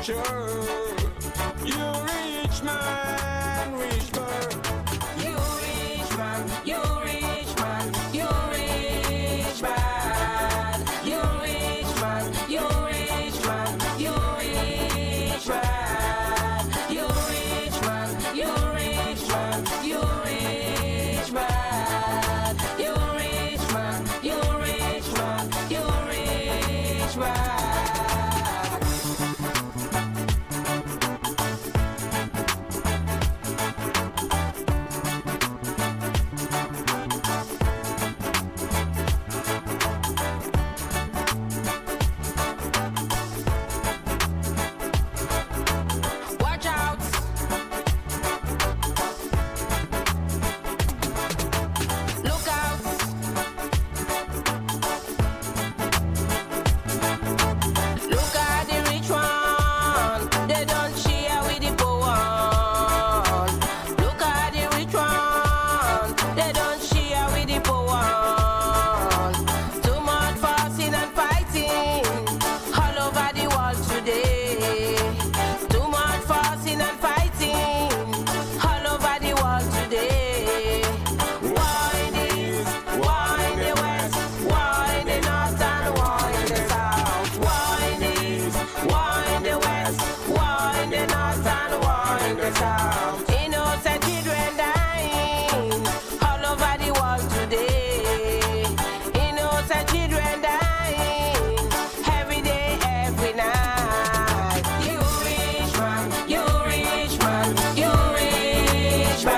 future. You rich man, rich bird. You rich man, you rich man, you rich man. You rich man, you rich man, you rich man. You rich man, you rich man, you rich man. You rich man, you rich man, you rich man. Watch out! Look out! Look at the rich one, they don't share with the poor one. Look at the rich one, they don't share with the poor one. Too much fussing and fighting all over the world today. Too much fussing and fighting all over the world today. War in the east, war in the west, war in the north and war in the south. War in the east, war in the west, war in the north and war in the south. Innocent children dying all over the world today. Innocent children dying every day, every night. You rich man, you rich man, you rich man.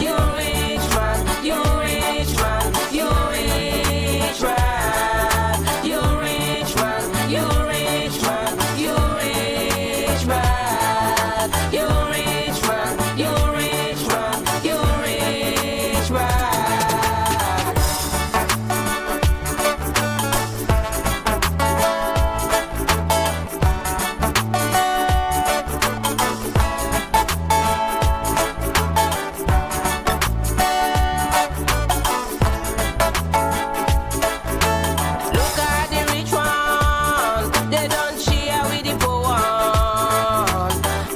You rich man, you rich man, you rich man. You rich man, you rich man, you rich man. You rich man, you rich man, you rich man. Look at the rich one, they don't share with the poor one.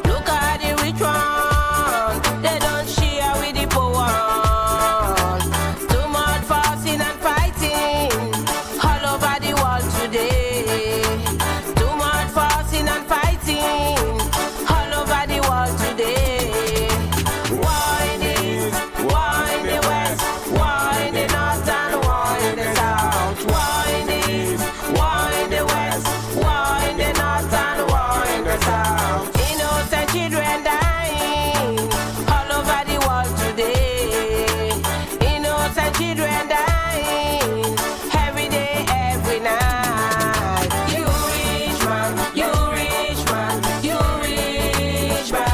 Look at the rich one, they don't share with the poor one. Too much fussing and fighting all over the world today. Too much fussing and fighting all over the world today. War in the east, war in the west, war in the north and war in the south. War in the east, war in the west, war in the north and war in the south. Innocent children dying all over the world today. Innocent children dying every day, every night. You rich man, you rich man, you rich man.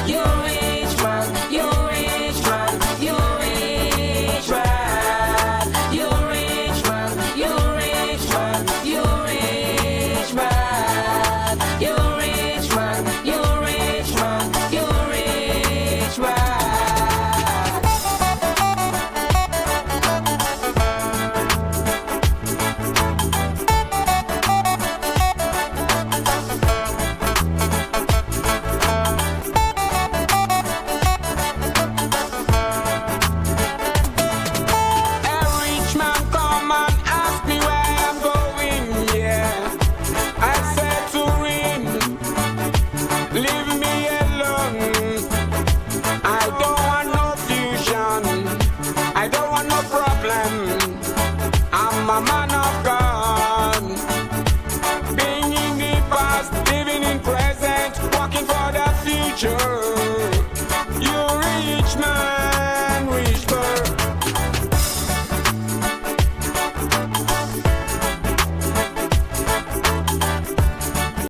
You rich man, you rich man, you rich man. You rich man, you rich man, you rich man. You rich man, you rich man, you rich man. A rich man come and ask me where I'm going, yeah. I said to him, leave me alone. I don't want no fusion, I don't want no problem. I'm a man of God, being in the past, living in present, working for the future.